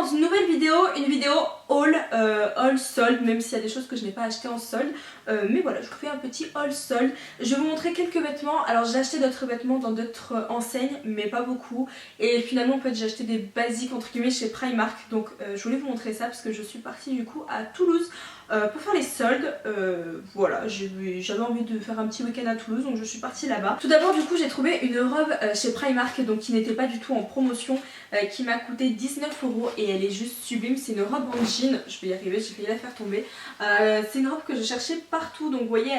dans une nouvelle vidéo, une vidéo haul solde, même s'il y a des choses que je n'ai pas achetées en solde. Mais voilà, je vous fais un petit haul solde. Je vais vous montrer quelques vêtements. Alors j'ai acheté d'autres vêtements dans d'autres enseignes, mais pas beaucoup. Et finalement en fait j'ai acheté des basiques entre guillemets chez Primark. Donc je voulais vous montrer ça parce que je suis partie du coup à Toulouse pour faire les soldes. Voilà, j'avais envie de faire un petit week-end à Toulouse, donc je suis partie là-bas. Tout d'abord du coup j'ai trouvé une robe chez Primark, donc qui n'était pas du tout en promotion, qui m'a coûté 19 € et elle est juste sublime. C'est une robe en jean, je vais y arriver, j'ai failli la faire tomber. C'est une robe que je cherchais partout, donc vous voyez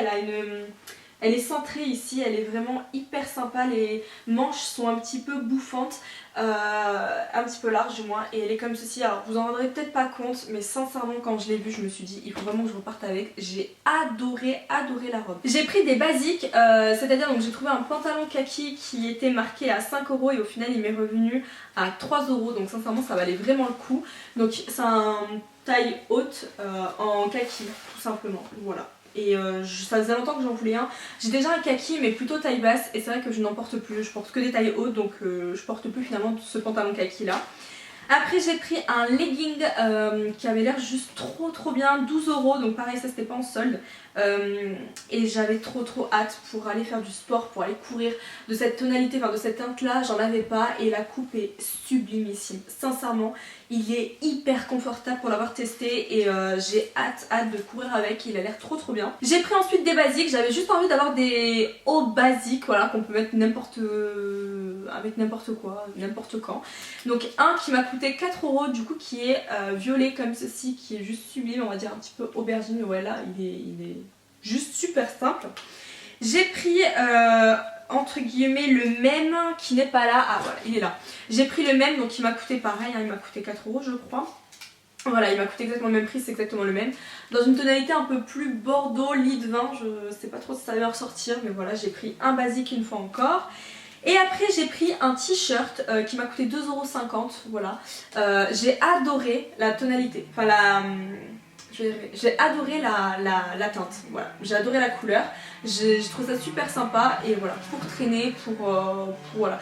elle est centrée ici, elle est vraiment hyper sympa, les manches sont un petit peu bouffantes, un petit peu larges du moins, et elle est comme ceci. Alors vous en rendrez peut-être pas compte, mais sincèrement quand je l'ai vue je me suis dit il faut vraiment que je reparte avec. J'ai adoré la robe. J'ai pris des basiques, c'est-à-dire donc j'ai trouvé un pantalon kaki qui était marqué à 5 € et au final il m'est revenu à 3 €, donc sincèrement ça valait vraiment le coup. Donc c'est un taille haute en kaki tout simplement, voilà. Et ça faisait longtemps que j'en voulais un. J'ai déjà un kaki mais plutôt taille basse et c'est vrai que je n'en porte plus. Je porte que des tailles hautes, donc je porte plus finalement ce pantalon kaki là. Après j'ai pris un legging qui avait l'air juste trop bien, 12 €, donc pareil ça c'était pas en solde. Et j'avais trop hâte pour aller faire du sport, pour aller courir de cette tonalité, enfin de cette teinte là, j'en avais pas et la coupe est sublimissime. Sincèrement il est hyper confortable pour l'avoir testé et j'ai hâte de courir avec, il a l'air trop bien. J'ai pris ensuite des basiques, j'avais juste envie d'avoir des hauts basiques, voilà, qu'on peut mettre avec n'importe quoi, n'importe quand. Donc un qui m'a coûté 4 € du coup, qui est violet comme ceci, qui est juste sublime, on va dire un petit peu aubergine, mais ouais là il est juste super simple. J'ai pris entre guillemets le même qui n'est pas là, ah voilà il est là. J'ai pris le même, donc il m'a coûté pareil, hein, il m'a coûté 4 € je crois. Voilà, il m'a coûté exactement le même prix, c'est exactement le même. Dans une tonalité un peu plus bordeaux, lit de vin, je sais pas trop si ça va ressortir, mais voilà, j'ai pris un basique une fois encore. Et après j'ai pris un t-shirt qui m'a coûté 2,50 €, voilà. J'ai adoré la tonalité, enfin j'ai adoré la teinte, voilà. J'ai adoré la couleur, j'ai trouvé ça super sympa et voilà, pour traîner, voilà.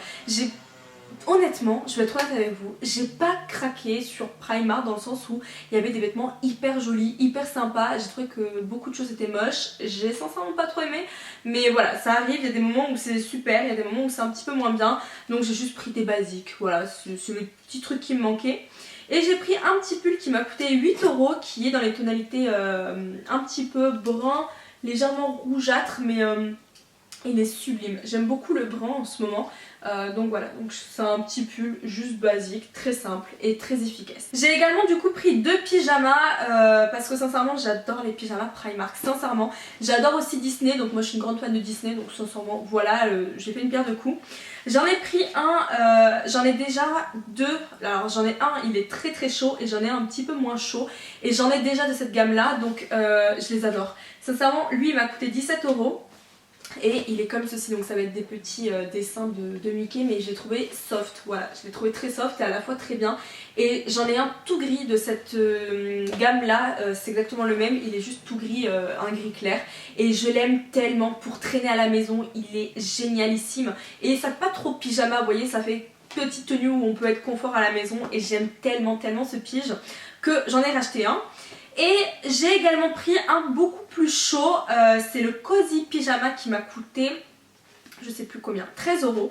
Honnêtement, je vais être honnête avec vous, j'ai pas craqué sur Primark dans le sens où il y avait des vêtements hyper jolis, hyper sympas. J'ai trouvé que beaucoup de choses étaient moches, j'ai sincèrement pas trop aimé, mais voilà, ça arrive, il y a des moments où c'est super, il y a des moments où c'est un petit peu moins bien, donc j'ai juste pris des basiques, voilà, c'est le petit truc qui me manquait. Et j'ai pris un petit pull qui m'a coûté 8 € qui est dans les tonalités un petit peu brun, légèrement rougeâtre, mais il est sublime. J'aime beaucoup le brun en ce moment. Donc voilà, donc c'est un petit pull juste basique, très simple et très efficace. J'ai également du coup pris deux pyjamas parce que sincèrement j'adore les pyjamas Primark, sincèrement. J'adore aussi Disney, donc moi je suis une grande fan de Disney, donc sincèrement voilà, j'ai fait une pierre de coups. J'en ai pris un, j'en ai déjà deux. Alors j'en ai un, il est très chaud et j'en ai un petit peu moins chaud. Et j'en ai déjà de cette gamme là, donc je les adore. Sincèrement, lui il m'a coûté 17 €. Et il est comme ceci, donc ça va être des petits dessins de Mickey, mais je l'ai trouvé soft, voilà, je l'ai trouvé très soft et à la fois très bien. Et j'en ai un tout gris de cette gamme là, c'est exactement le même, il est juste tout gris, un gris clair. Et je l'aime tellement pour traîner à la maison, il est génialissime. Et ça fait pas trop pyjama, vous voyez, ça fait petite tenue où on peut être confort à la maison. Et j'aime tellement ce pige que j'en ai racheté un. Et j'ai également pris un beaucoup plus chaud, c'est le Cozy Pyjama qui m'a coûté, je sais plus combien, 13 €.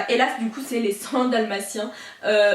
Et là du coup c'est les 100 dalmatiens.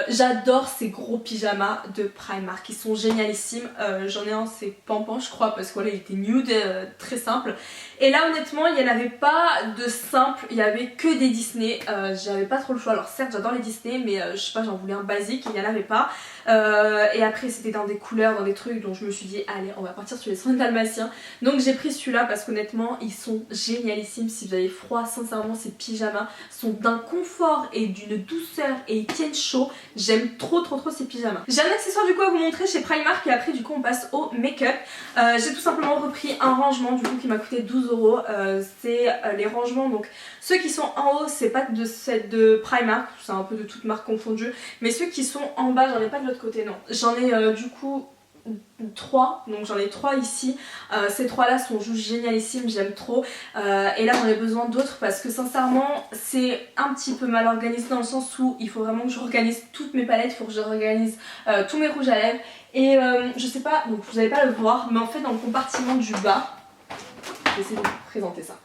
J'adore ces gros pyjamas de Primark, ils sont génialissimes. J'en ai un, c'est Pampan je crois, parce que voilà il était nude, très simple. Et là honnêtement il n'y en avait pas de simple, il n'y avait que des Disney. J'avais pas trop le choix, alors certes j'adore les Disney, mais je sais pas, j'en voulais un basique et il n'y en avait pas. Et après c'était dans des couleurs, dans des trucs, donc je me suis dit allez on va partir sur les 100 dalmatiens. Donc j'ai pris celui-là parce qu'honnêtement ils sont génialissimes. Si vous avez froid, sincèrement ces pyjamas sont d'un confort et d'une douceur et ils tiennent chaud. J'aime trop ces pyjamas. J'ai un accessoire du coup à vous montrer chez Primark et après du coup on passe au make-up. J'ai tout simplement repris un rangement du coup qui m'a coûté 12 €. C'est les rangements, donc ceux qui sont en haut c'est pas de Primark, c'est un peu de toutes marques confondues, mais ceux qui sont en bas, j'en ai pas de l'autre côté, non. J'en ai du coup 3, donc j'en ai 3 ici. Ces 3 là sont juste génialissimes, j'aime trop. Et là j'en ai besoin d'autres parce que sincèrement c'est un petit peu mal organisé dans le sens où il faut vraiment que je organise toutes mes palettes, il faut que je réorganise tous mes rouges à lèvres. Et je sais pas, donc vous n'allez pas le voir, mais en fait dans le compartiment du bas, je vais essayer de vous présenter ça.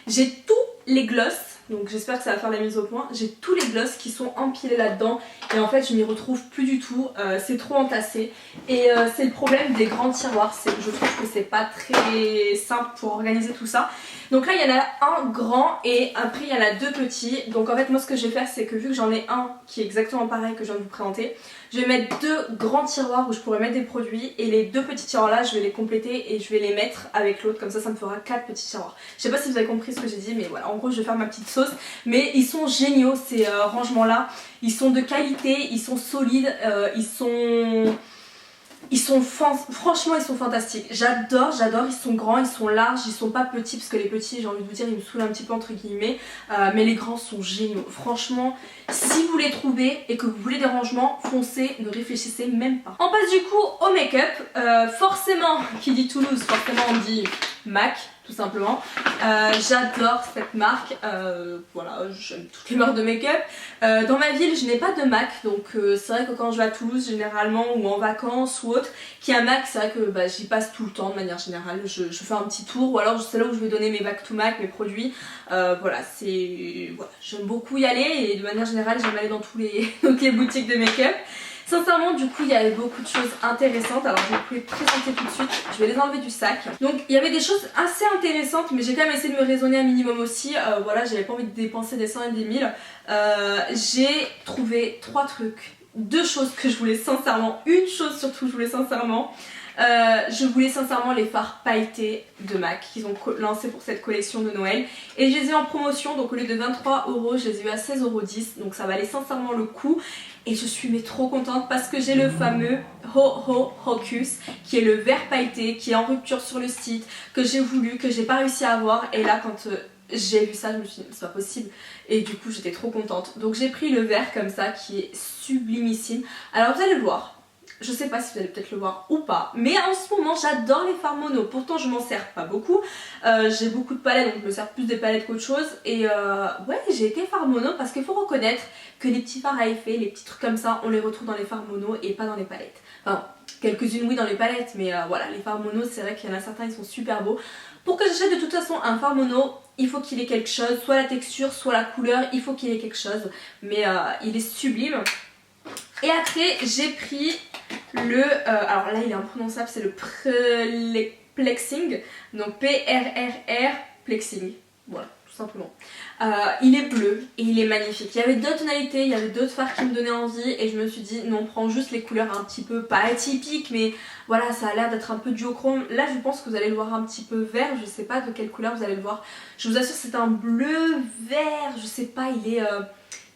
J'ai tous les gloss, donc j'espère que ça va faire la mise au point. J'ai tous les gloss qui sont empilés là-dedans et en fait je m'y retrouve plus du tout, c'est trop entassé. Et c'est le problème des grands tiroirs, c'est que je trouve que c'est pas très simple pour organiser tout ça. Donc là il y en a un grand et après il y en a 2 petits. Donc en fait moi ce que je vais faire c'est que vu que j'en ai un qui est exactement pareil que je viens de vous présenter, je vais mettre 2 grands tiroirs où je pourrais mettre des produits et les 2 petits tiroirs là je vais les compléter et je vais les mettre avec l'autre, comme ça me fera 4 petits tiroirs. Je sais pas si vous avez compris ce que j'ai dit mais voilà, en gros je vais faire ma petite sauce. Mais ils sont géniaux ces rangements là, ils sont de qualité, ils sont solides, franchement ils sont fantastiques. J'adore, ils sont grands, ils sont larges, ils sont pas petits parce que les petits j'ai envie de vous dire ils me saoulent un petit peu entre guillemets, mais les grands sont géniaux. Franchement si vous les trouvez et que vous voulez des rangements, foncez, ne réfléchissez même pas. On passe du coup au make-up. Forcément qui dit Toulouse, forcément on dit MAC tout simplement. J'adore cette marque, voilà, j'aime toutes les marques de make-up. Dans ma ville je n'ai pas de MAC, donc c'est vrai que quand je vais à Toulouse généralement ou en vacances ou autre, qui a un MAC, c'est vrai que j'y passe tout le temps de manière générale. Je fais un petit tour ou alors c'est là où je vais donner mes back to MAC, mes produits. Voilà, j'aime beaucoup y aller et de manière générale j'aime aller dans toutes les boutiques de make-up. Sincèrement du coup il y avait beaucoup de choses intéressantes, alors je vais vous les présenter tout de suite, je vais les enlever du sac. Donc il y avait des choses assez intéressantes mais j'ai quand même essayé de me raisonner un minimum aussi, voilà j'avais pas envie de dépenser des 100 et des 1000. J'ai trouvé 3 trucs, 2 choses que je voulais sincèrement, une chose surtout je voulais sincèrement. Je voulais sincèrement les fards pailletés de MAC qu'ils ont lancé pour cette collection de Noël et je les ai eu en promotion, donc au lieu de 23 €, je les ai eu à 16,10 €, donc ça valait sincèrement le coup. Et je suis mais trop contente parce que j'ai le fameux Ho Hocus qui est le vert pailleté qui est en rupture sur le site, que j'ai voulu, que j'ai pas réussi à avoir. Et là quand j'ai vu ça je me suis dit c'est pas possible et du coup j'étais trop contente. Donc j'ai pris le vert comme ça qui est sublimissime. Alors vous allez le voir, je sais pas si vous allez peut-être le voir ou pas, mais en ce moment j'adore les fards mono. Pourtant je m'en sers pas beaucoup, j'ai beaucoup de palettes donc je me sers plus des palettes qu'autre chose. Et ouais j'ai été fard mono parce qu'il faut reconnaître que les petits fards à effet, les petits trucs comme ça, on les retrouve dans les fards mono et pas dans les palettes. Enfin quelques-unes oui dans les palettes, mais voilà les fards mono c'est vrai qu'il y en a certains ils sont super beaux. Pour que j'achète de toute façon un fard mono, il faut qu'il ait quelque chose, soit la texture, soit la couleur, il faut qu'il ait quelque chose. Mais il est sublime. Et après j'ai pris le, alors là il est imprononçable, c'est le Plexing, donc P-R-R-R Plexing, voilà tout simplement. Il est bleu et il est magnifique. Il y avait d'autres tonalités, il y avait d'autres fards qui me donnaient envie et je me suis dit non, prends juste les couleurs un petit peu, pas atypiques mais voilà ça a l'air d'être un peu duochrome. Là je pense que vous allez le voir un petit peu vert, je sais pas de quelle couleur vous allez le voir. Je vous assure c'est un bleu vert, je sais pas,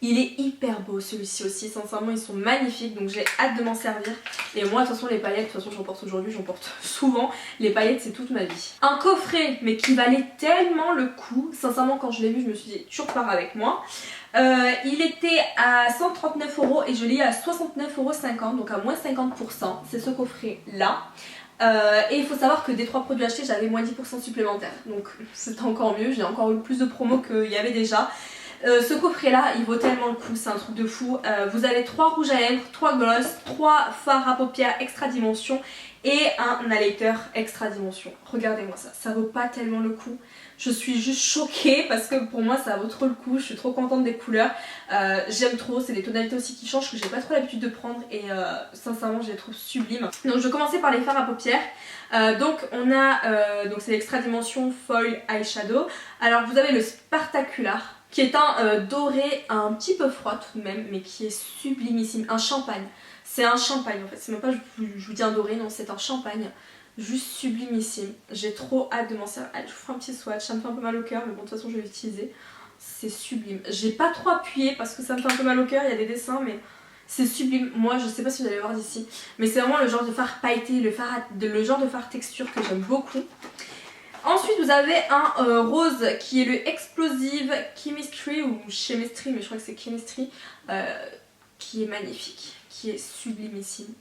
il est hyper beau celui-ci aussi, sincèrement ils sont magnifiques donc j'ai hâte de m'en servir. Et moi de toute façon les paillettes, de toute façon j'en porte aujourd'hui, j'en porte souvent, les paillettes c'est toute ma vie. Un coffret mais qui valait tellement le coup, sincèrement quand je l'ai vu je me suis dit tu repars avec moi. Il était à 139 € et je l'ai eu à 69,50 €, donc à moins 50%, c'est ce coffret là. Et il faut savoir que des 3 produits achetés j'avais moins 10% supplémentaire, donc c'est encore mieux, j'ai encore eu plus de promos qu'il y avait déjà. Ce coffret là il vaut tellement le coup, c'est un truc de fou. Vous avez 3 rouges à lèvres, 3 gloss, 3 fards à paupières extra dimension et un highlighter extra dimension. Regardez-moi ça, ça vaut pas tellement le coup. Je suis juste choquée parce que pour moi ça vaut trop le coup, je suis trop contente des couleurs. J'aime trop, c'est des tonalités aussi qui changent que j'ai pas trop l'habitude de prendre et sincèrement je les trouve sublimes. Donc je vais commencer par les fards à paupières. Donc on a, donc c'est l'extra dimension foil eyeshadow. Alors vous avez le Spartacular qui est un doré un petit peu froid tout de même mais qui est sublimissime, un champagne. C'est un champagne en fait, c'est même pas je vous dis un doré, non c'est un champagne. Juste sublimissime, j'ai trop hâte de m'en servir. Allez je vous ferai un petit swatch, ça me fait un peu mal au cœur mais bon de toute façon je vais l'utiliser. C'est sublime, j'ai pas trop appuyé parce que ça me fait un peu mal au cœur, il y a des dessins mais c'est sublime. Moi je sais pas si vous allez voir d'ici mais c'est vraiment le genre de fard pailleté, le genre de fard texture que j'aime beaucoup. Ensuite vous avez un rose qui est le Explosive Chemistry ou Chemistry mais je crois que c'est Chemistry, qui est magnifique, qui est sublimissime.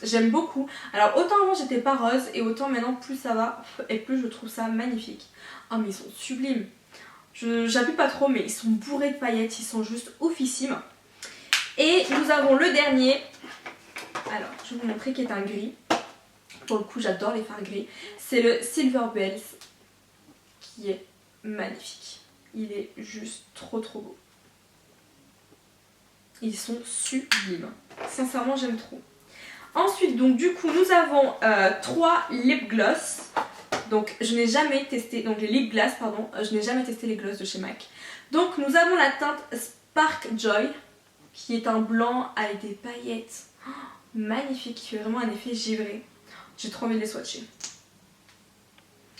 J'aime beaucoup. Alors autant avant j'étais pas rose et autant maintenant plus ça va et plus je trouve ça magnifique. Oh mais ils sont sublimes. J'appuie pas trop mais ils sont bourrés de paillettes, ils sont juste oufissimes. Et nous avons le dernier. Alors je vais vous montrer qui est un gris. Pour le coup j'adore les fards gris. C'est le Silver Bells qui est magnifique. Il est juste trop beau. Ils sont sublimes. Sincèrement j'aime trop. Ensuite, donc du coup, nous avons 3 lip gloss. Donc, je n'ai jamais testé, donc les lip gloss, pardon, je n'ai jamais testé les gloss de chez MAC. Donc, nous avons la teinte Spark Joy, qui est un blanc avec des paillettes. Oh, magnifique, qui fait vraiment un effet givré. J'ai trop envie de les swatcher.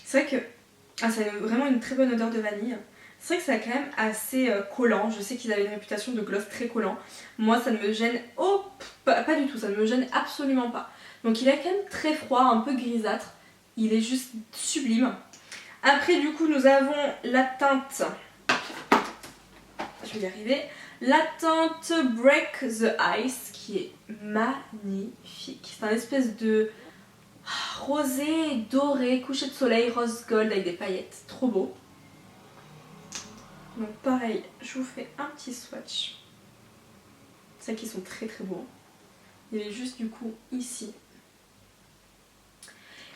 C'est vrai que ça a vraiment une très bonne odeur de vanille. C'est vrai que c'est quand même assez collant. Je sais qu'ils avaient une réputation de gloss très collant. Moi, ça ne me gêne pas du tout. Ça ne me gêne absolument pas. Donc il est quand même très froid, un peu grisâtre. Il est juste sublime. Après, du coup, nous avons la teinte... Je vais y arriver. La teinte Break the Ice, qui est magnifique. C'est un espèce de rosé doré, coucher de soleil, rose gold avec des paillettes. Trop beau. Donc pareil, je vous fais un petit swatch. C'est qu'ils sont très beaux. Il est juste du coup ici.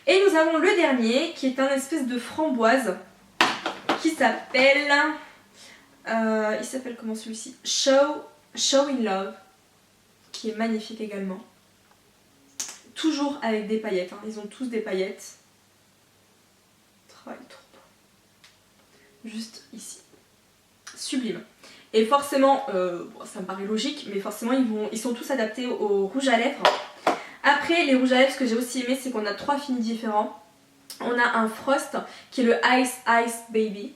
Et nous avons le dernier qui est un espèce de framboise qui s'appelle... il s'appelle comment celui-ci? Show in Love, qui est magnifique également. Toujours avec des paillettes, hein. Ils ont tous des paillettes. Travail trop beau. Juste ici. Sublime. Et forcément, ça me paraît logique, mais forcément ils sont tous adaptés au rouge à lèvres. Après les rouges à lèvres, ce que j'ai aussi aimé, c'est qu'on a 3 films différents. On a un Frost qui est le Ice Baby,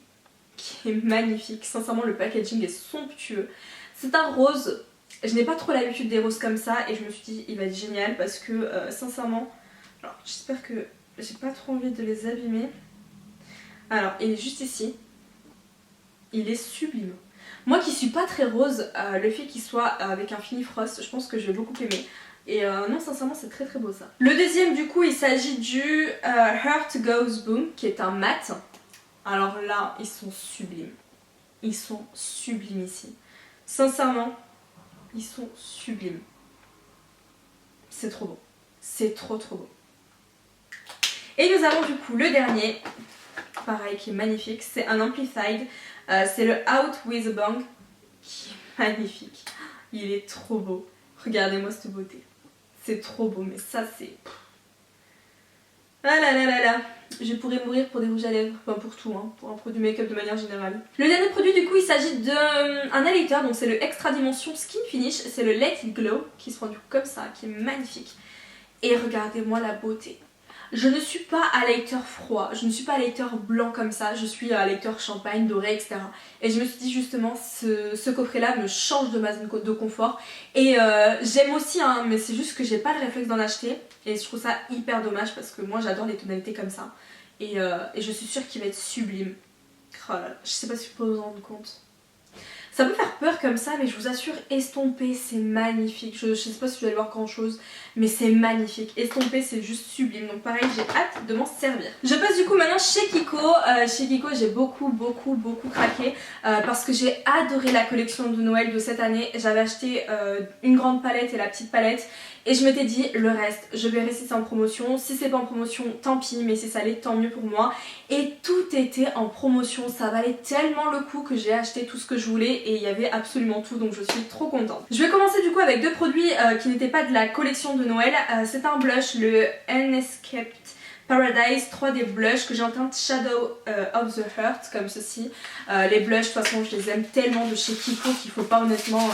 qui est magnifique. Sincèrement, le packaging est somptueux. C'est un rose. Je n'ai pas trop l'habitude des roses comme ça et je me suis dit il va être génial parce que sincèrement, alors j'espère que j'ai pas trop envie de les abîmer. Alors il est juste ici. Il est sublime. Moi qui suis pas très rose, le fait qu'il soit avec un fini frost, je pense que je vais beaucoup aimer. Et non, sincèrement, c'est très beau ça. Le deuxième, du coup, il s'agit du Heart Goes Boom, qui est un mat. Alors là, ils sont sublimes. Ils sont sublimes ici. Sincèrement, ils sont sublimes. C'est trop beau. C'est trop beau. Et nous avons du coup le dernier, pareil, qui est magnifique. C'est un Amplified. C'est le Out With A Bang, qui est magnifique. Il est trop beau. Regardez-moi cette beauté. C'est trop beau, mais ça c'est... Ah là là là là. Je pourrais mourir pour des rouges à lèvres, enfin pour tout, hein, pour un produit make-up de manière générale. Le dernier produit du coup il s'agit d'un highlighter, donc c'est le Extra Dimension Skin Finish, c'est le Let It Glow qui se prend du coup comme ça, qui est magnifique. Et regardez-moi la beauté. Je ne suis pas highlighter froid, je ne suis pas highlighter blanc comme ça, je suis highlighter champagne, doré, etc. Et je me suis dit justement, ce coffret-là me change de ma zone de confort. Et j'aime aussi, hein, mais c'est juste que j'ai pas le réflexe d'en acheter. Et je trouve ça hyper dommage parce que moi j'adore les tonalités comme ça. Et je suis sûre qu'il va être sublime. Oh là là, je sais pas si vous pouvez vous en rendre compte. Ça peut faire peur comme ça, mais je vous assure, estompé, c'est magnifique. Je sais pas si vous allez voir grand chose, mais c'est magnifique. Estompé, c'est juste sublime. Donc pareil, j'ai hâte de m'en servir. Je passe du coup maintenant chez Kiko. Chez Kiko, j'ai beaucoup craqué parce que j'ai adoré la collection de Noël de cette année. J'avais acheté une grande palette et la petite palette. Et je m'étais dit, le reste, je verrai si c'est en promotion. Si c'est pas en promotion, tant pis, mais si ça l'est, tant mieux pour moi. Et tout était en promotion, ça valait tellement le coup que j'ai acheté tout ce que je voulais et il y avait absolument tout, donc je suis trop contente. Je vais commencer du coup avec deux produits qui n'étaient pas de la collection de Noël. C'est un blush, le Unescaped Paradise 3D Blush que j'ai en teinte Shadow of the Heart comme ceci. Les blushs de toute façon je les aime tellement de chez Kiko qu'il faut pas honnêtement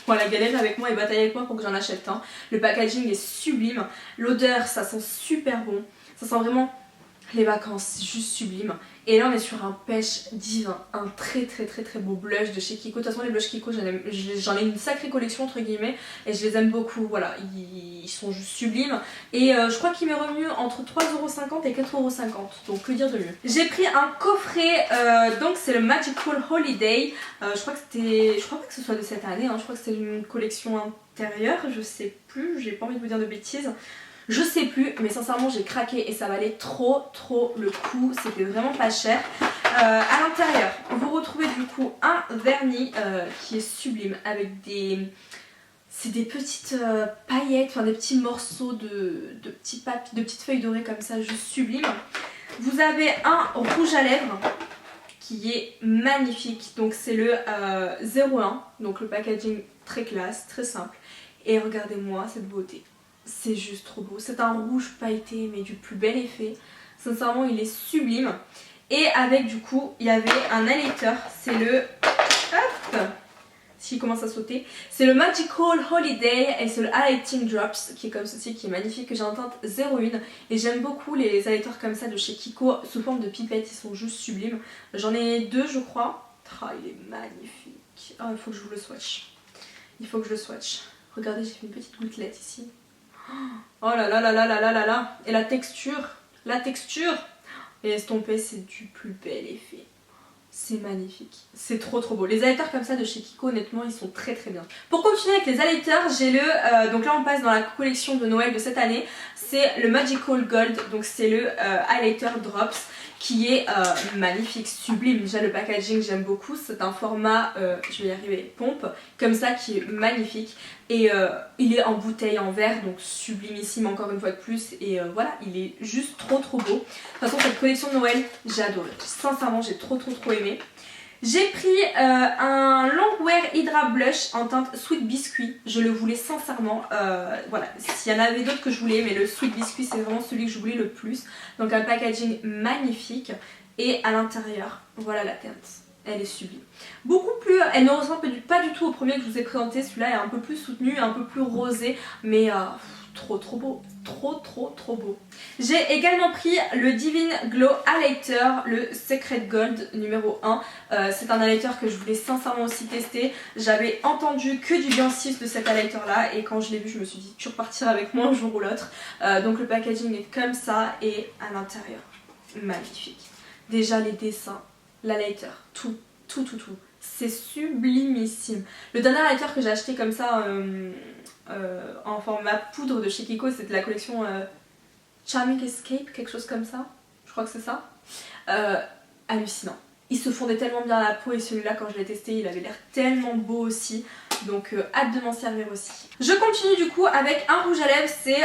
voilà, galérer avec moi et batailler avec moi pour que j'en achète un. Le packaging est sublime, l'odeur ça sent super bon, ça sent vraiment les vacances, c'est juste sublime. Et là on est sur un pêche divin, un très beau blush de chez Kiko. De toute façon les blushs Kiko j'en ai une sacrée collection entre guillemets et je les aime beaucoup, voilà, ils sont juste sublimes. Et je crois qu'il m'est revenu entre 3,50€ et 4,50€, donc que dire de mieux. J'ai pris un coffret, donc c'est le Magical Holiday, je crois pas que ce soit de cette année, hein. Je crois que c'est une collection intérieure, je sais plus, j'ai pas envie de vous dire de bêtises. Je sais plus, mais sincèrement j'ai craqué et ça valait trop le coup, c'était vraiment pas cher. À l'intérieur, vous retrouvez du coup un vernis qui est sublime avec des... C'est des petites paillettes, enfin des petits morceaux de petites feuilles dorées comme ça, juste sublime. Vous avez un rouge à lèvres qui est magnifique, donc c'est le 01, donc le packaging très classe, très simple. Et regardez-moi cette beauté. C'est juste trop beau. C'est un rouge pailleté mais du plus bel effet. Sincèrement il est sublime. Et avec du coup il y avait un highlighter. C'est le... Hop, s'il commence à sauter. C'est le Magical Holiday et c'est le Highlighting Drops qui est comme ceci, qui est magnifique, que j'ai en teinte 01. Et j'aime beaucoup les highlighters comme ça de chez Kiko sous forme de pipettes. Ils sont juste sublimes. J'en ai deux je crois. Oh, il est magnifique. Oh, il faut que je vous le swatch. Il faut que je le swatch. Regardez, j'ai fait une petite gouttelette ici. Oh là là là là là là là là. Et la texture et estompé, c'est du plus bel effet. C'est magnifique, c'est trop beau. Les highlighters comme ça de chez Kiko, honnêtement ils sont très bien. Pour continuer avec les highlighters, j'ai le, donc là on passe dans la collection de Noël de cette année. C'est le Magical Gold, donc c'est le highlighter Drops qui est magnifique, sublime. Déjà le packaging j'aime beaucoup, c'est un format, je vais y arriver, pompe, comme ça qui est magnifique. Et il est en bouteille en verre, donc sublimissime encore une fois de plus. Et voilà, il est juste trop beau. De toute façon cette collection de Noël, j'ai adoré. Sincèrement j'ai trop aimé. J'ai pris un Longwear Hydra Blush en teinte Sweet Biscuit. Je le voulais sincèrement. Voilà, s'il y en avait d'autres que je voulais, mais le Sweet Biscuit c'est vraiment celui que je voulais le plus. Donc un packaging magnifique. Et à l'intérieur, voilà la teinte. Elle est sublime. Beaucoup plus, elle ne ressemble pas du tout au premier que je vous ai présenté. Celui-là est un peu plus soutenu, un peu plus rosé. Mais trop beau. Trop beau. J'ai également pris le Divine Glow Highlighter, le Secret Gold numéro 1. C'est un highlighter que je voulais sincèrement aussi tester. J'avais entendu que du bien 6 de cet highlighter là. Et quand je l'ai vu, je me suis dit tu repartiras avec moi un jour ou l'autre. Donc le packaging est comme ça. Et à l'intérieur, magnifique. Déjà les dessins, l'highlighter, tout. C'est sublimissime. Le dernier highlighter que j'ai acheté comme ça en format poudre de chez Kiko, c'était la collection Charming Escape, quelque chose comme ça. Je crois que c'est ça. Hallucinant. Il se fondait tellement bien à la peau et celui-là quand je l'ai testé il avait l'air tellement beau aussi. Donc hâte de m'en servir aussi. Je continue du coup avec un rouge à lèvres, c'est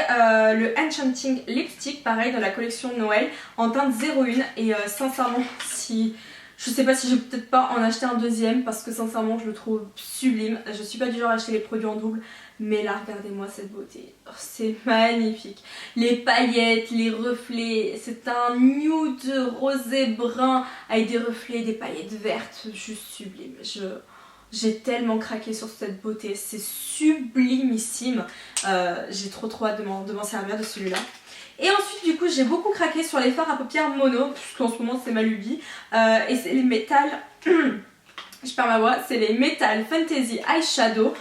le Enchanting Lipstick, pareil dans la collection de Noël en teinte 01. Et sincèrement si... Je sais pas si je vais peut-être pas en acheter un deuxième parce que sincèrement je le trouve sublime. Je suis pas du genre à acheter les produits en double, mais là regardez-moi cette beauté. Oh, c'est magnifique. Les paillettes, les reflets, c'est un nude rosé brun avec des reflets, des paillettes vertes, juste sublime. J'ai tellement craqué sur cette beauté, c'est sublimissime. J'ai trop hâte de m'en servir de celui-là. Et ensuite du coup j'ai beaucoup craqué sur les fards à paupières mono, puisqu'en ce moment c'est ma lubie. Et c'est les Metal, je perds ma voix, c'est les Metal Fantasy Eyeshadow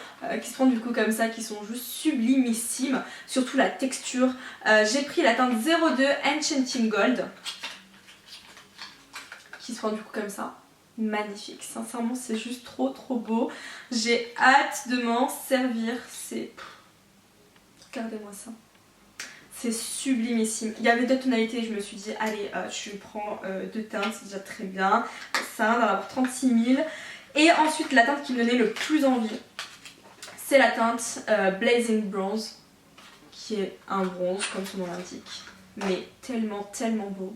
qui se font du coup comme ça, qui sont juste sublimissimes. Surtout la texture. J'ai pris la teinte 02 Enchanting Gold, qui se font du coup comme ça. Magnifique, sincèrement c'est juste trop beau. J'ai hâte de m'en servir, c'est... Regardez-moi ça. C'est sublimissime. Il y avait d'autres tonalités, je me suis dit allez tu prends deux teintes, c'est déjà très bien. Ça, d'en avoir 36 000. Et ensuite la teinte qui me donnait le plus envie, c'est la teinte Blazing Bronze, qui est un bronze comme son nom l'indique, mais tellement beau.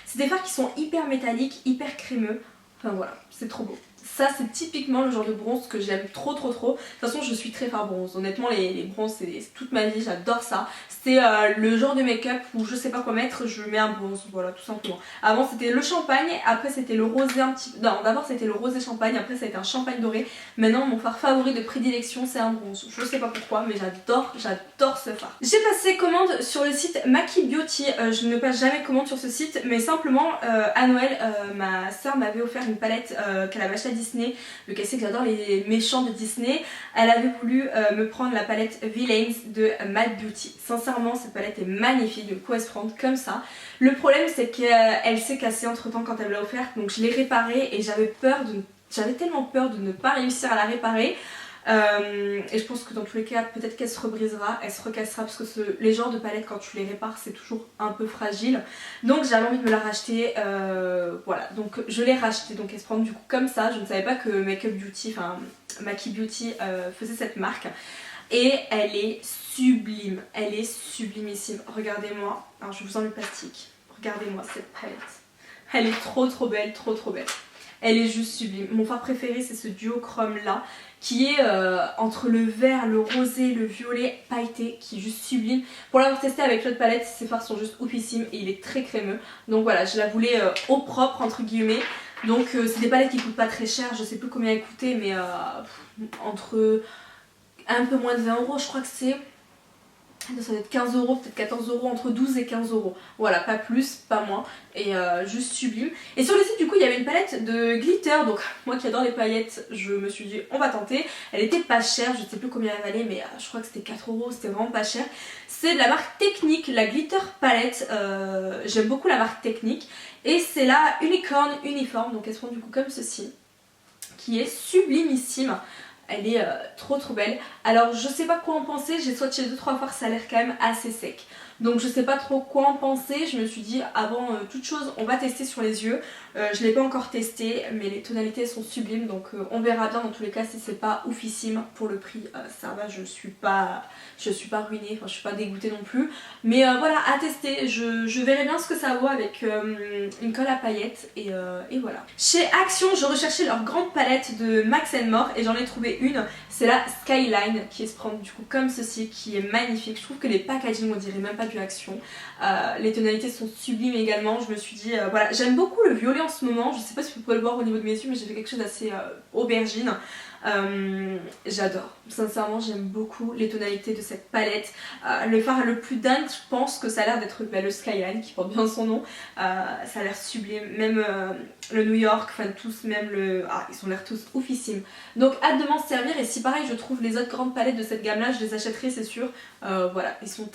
C'est des fards qui sont hyper métalliques, hyper crémeux. Enfin voilà, c'est trop beau. Ça c'est typiquement le genre de bronze que j'aime trop. De toute façon je suis très fard bronze, honnêtement les bronzes c'est toute ma vie, j'adore ça. C'est le genre de make-up où je sais pas quoi mettre, je mets un bronze, voilà tout simplement. Avant c'était le champagne, après c'était le rosé un petit peu, non d'abord c'était le rosé champagne, après ça a été un champagne doré. Maintenant mon fard favori de prédilection c'est un bronze, je sais pas pourquoi mais j'adore ce fard. J'ai passé commande sur le site Maki Beauty, je ne passe jamais commande sur ce site mais simplement à Noël ma soeur m'avait offert une palette qu'elle avait achetée à Disney, vu qu'elle sait que j'adore les méchants de Disney. Elle avait voulu me prendre la palette Villains de Mad Beauty. Sincèrement cette palette est magnifique, du coup elle se prend comme ça. Le problème c'est qu'elle s'est cassée entre temps quand elle me l'a offerte, donc je l'ai réparée et j'avais tellement peur de ne pas réussir à la réparer. Et je pense que dans tous les cas peut-être qu'elle se rebrisera, elle se recassera parce que les genres de palettes quand tu les répares c'est toujours un peu fragile, donc j'avais envie de me la racheter, voilà donc je l'ai rachetée, donc elle se prend du coup comme ça. Je ne savais pas que Makeup Beauty, enfin Maki Beauty faisait cette marque et elle est sublime, elle est sublimissime. Regardez-moi, alors je vous enlève le plastique, regardez-moi cette palette, elle est trop belle, trop belle. Elle est juste sublime. Mon fard préféré c'est ce duochrome là qui est entre le vert, le rosé, le violet pailleté, qui est juste sublime. Pour l'avoir testé avec l'autre palette, ces fards sont juste oufissimes et il est très crémeux. Donc voilà, je la voulais au propre entre guillemets. Donc c'est des palettes qui coûtent pas très cher, je sais plus combien elles coûtaient mais entre un peu moins de 20 euros je crois que c'est. Ça doit être 15 euros, peut-être 14 euros, entre 12 et 15 euros. Voilà, pas plus, pas moins. Et juste sublime. Et sur le site, du coup, il y avait une palette de glitter. Donc, moi qui adore les paillettes, je me suis dit, on va tenter. Elle était pas chère, je sais plus combien elle valait, mais je crois que c'était 4 euros, c'était vraiment pas cher. C'est de la marque Technique, la glitter palette. J'aime beaucoup la marque Technique. Et c'est la Unicorn Uniforme. Donc, elle se prend du coup comme ceci, qui est sublimissime. Elle est trop belle. Alors je sais pas quoi en penser, j'ai swatché 2-3 fois, ça a l'air quand même assez sec. Donc je sais pas trop quoi en penser, je me suis dit avant toute chose on va tester sur les yeux. Je l'ai pas encore testé mais les tonalités sont sublimes donc on verra bien dans tous les cas si c'est pas oufissime. Pour le prix ça va, je suis pas ruinée, enfin je suis pas dégoûtée non plus. Mais voilà, à tester, je verrai bien ce que ça vaut avec une colle à paillettes et voilà. Chez Action je recherchais leur grande palette de Max More et j'en ai trouvé une, c'est la Skyline qui se prend du coup comme ceci, qui est magnifique. Je trouve que les packaging on dirait même pas du Action. Les tonalités sont sublimes également. Je me suis dit voilà, j'aime beaucoup le violet en ce moment, je sais pas si vous pouvez le voir au niveau de mes yeux mais j'ai fait quelque chose d'assez aubergine. J'adore, sincèrement j'aime beaucoup les tonalités de cette palette. Le fard le plus dingue, je pense que ça a l'air d'être le Skyline qui porte bien son nom. Ça a l'air sublime, même le New York, enfin tous, même ils ont l'air tous oufissimes. Donc hâte de m'en servir, et si pareil je trouve les autres grandes palettes de cette gamme là, je les achèterai c'est sûr. Voilà, ils sont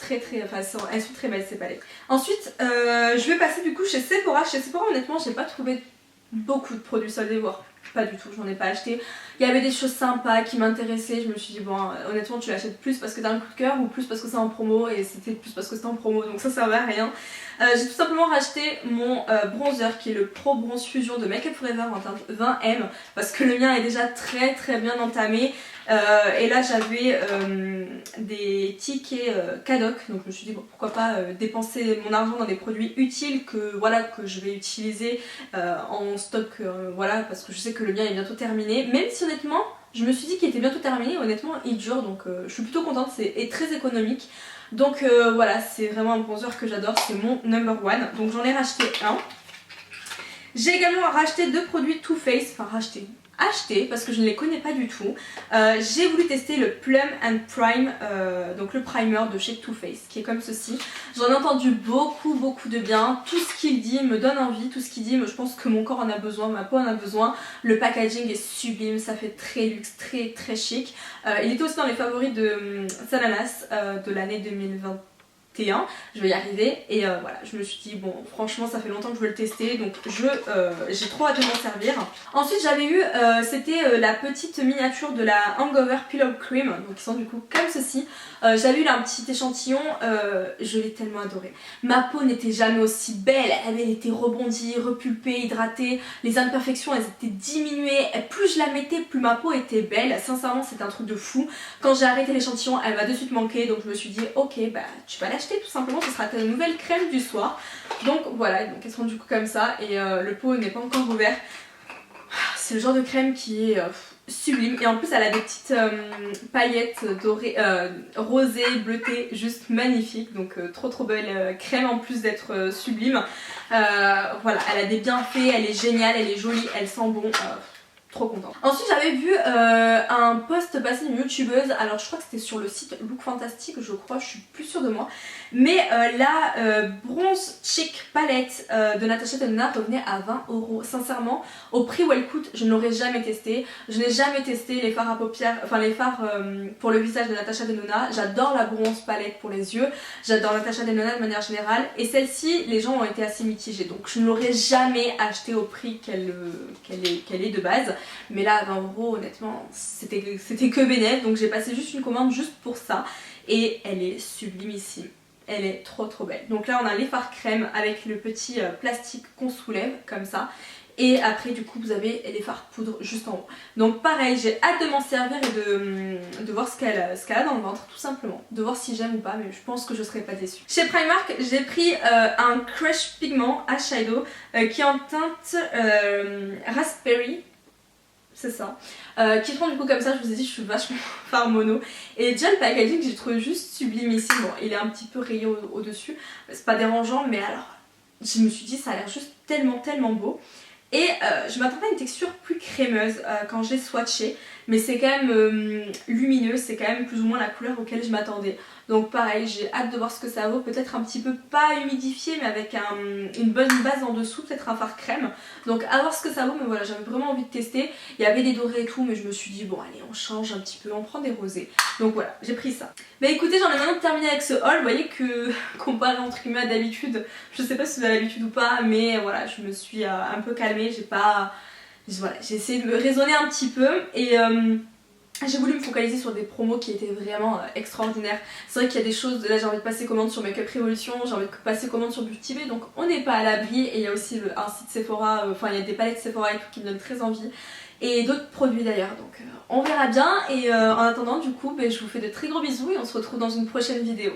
elles sont très belles ces palettes. Ensuite je vais passer du coup chez Sephora. Chez Sephora honnêtement j'ai pas trouvé beaucoup de produits soldés, voire pas du tout, j'en ai pas acheté. Il y avait des choses sympas qui m'intéressaient, je me suis dit bon honnêtement tu l'achètes plus parce que t'as un coup de cœur ou plus parce que c'est en promo, et c'était plus parce que c'était en promo donc ça servait à rien. J'ai tout simplement racheté mon bronzer qui est le Pro Bronze Fusion de Make Up For Ever en teinte 20M parce que le mien est déjà très bien entamé. Et là j'avais des tickets Cadoc, donc je me suis dit bon, pourquoi pas dépenser mon argent dans des produits utiles que je vais utiliser en stock, voilà, parce que je sais que le mien est bientôt terminé, même si honnêtement je me suis dit qu'il était bientôt terminé, honnêtement il dure, donc je suis plutôt contente, c'est très économique. Donc voilà, c'est vraiment un bronzer que j'adore, c'est mon number one, donc j'en ai racheté un. J'ai également racheté 2 produits Too Faced, enfin acheté parce que je ne les connais pas du tout. J'ai voulu tester le Plum and Prime, donc le primer de chez Too Faced qui est comme ceci. J'en ai entendu beaucoup de bien, tout ce qu'il dit me donne envie, tout ce qu'il dit, je pense que mon corps en a besoin, ma peau en a besoin. Le packaging est sublime, ça fait très luxe, très chic. Il était aussi dans les favoris de Sananas de l'année 2021. Je vais y arriver et voilà, je me suis dit bon franchement ça fait longtemps que je veux le tester, donc j'ai trop hâte de m'en servir. Ensuite j'avais eu c'était la petite miniature de la Hangover Pillow Cream, donc ils sont du coup comme ceci. J'avais eu là un petit échantillon, je l'ai tellement adoré. Ma peau n'était jamais aussi belle, elle était rebondie, repulpée, hydratée, les imperfections elles étaient diminuées, plus je la mettais plus ma peau était belle, sincèrement c'était un truc de fou. Quand j'ai arrêté l'échantillon elle m'a de suite manqué, donc je me suis dit ok bah tu vas l'acheter tout simplement, ce sera ta nouvelle crème du soir. Donc voilà, donc elles sont du coup comme ça et le pot n'est pas encore ouvert. c'est le genre de crème qui est sublime. Et en plus elle a des petites paillettes dorées, rosées, bleutées, juste magnifiques. Donc trop belle crème en plus d'être sublime. Voilà, elle a des bienfaits, elle est géniale, elle est jolie, elle sent bon. Trop contente. Ensuite j'avais vu un post passé d'une youtubeuse, alors je crois que c'était sur le site Look Fantastic je crois, je suis plus sûre de moi, mais la Bronze Cheek Palette de Natasha Denona revenait à 20 €. Sincèrement, au prix où elle coûte, je ne l'aurais jamais testé. Je n'ai jamais testé les fards à paupières, enfin les fards pour le visage de Natasha Denona. J'adore la Bronze Palette pour les yeux, j'adore Natasha Denona de manière générale, et celle-ci, les gens ont été assez mitigés, donc je ne l'aurais jamais acheté au prix qu'elle est de base. Mais là à 20 € honnêtement c'était que bénéf, donc j'ai passé juste une commande juste pour ça et elle est sublimissime. Elle est trop belle. Donc là on a les fards crème avec le petit plastique qu'on soulève comme ça. Et après du coup vous avez les fards poudre juste en haut. Donc pareil, j'ai hâte de m'en servir et de voir ce qu'elle a dans le ventre tout simplement. De voir si j'aime ou pas, mais je pense que je serai pas déçue. Chez Primark j'ai pris un Crush Pigment Eyeshadow qui est en teinte Raspberry. C'est ça, qui prend du coup comme ça. Je vous ai dit je suis vachement fard mono. Et déjà le packaging j'ai trouvé juste sublimissime. Bon il est un petit peu rayé au dessus, c'est pas dérangeant, mais alors je me suis dit ça a l'air juste tellement beau. Et je m'attendais à une texture plus crémeuse quand je l'ai swatché, mais c'est quand même lumineux, c'est quand même plus ou moins la couleur auquel je m'attendais. Donc pareil, j'ai hâte de voir ce que ça vaut, peut-être un petit peu pas humidifié mais avec une bonne base en dessous, peut-être un fard crème. Donc à voir ce que ça vaut, mais voilà, j'avais vraiment envie de tester. Il y avait des dorés et tout, mais je me suis dit bon allez on change un petit peu, on prend des rosés. Donc voilà, j'ai pris ça. Mais écoutez, j'en ai maintenant terminé avec ce haul. Vous voyez que comparé entre guillemets à d'habitude, je sais pas si vous avez l'habitude ou pas, mais voilà, je me suis un peu calmée, voilà, j'ai essayé de me raisonner un petit peu et j'ai voulu me focaliser sur des promos qui étaient vraiment extraordinaires. C'est vrai qu'il y a des choses, là j'ai envie de passer commande sur Makeup Revolution, j'ai envie de passer commande sur Beauty Bay, donc on n'est pas à l'abri. Et il y a aussi un site Sephora, enfin il y a des palettes Sephora et tout qui me donnent très envie. Et d'autres produits d'ailleurs, donc on verra bien. Et en attendant du coup, je vous fais de très gros bisous et on se retrouve dans une prochaine vidéo.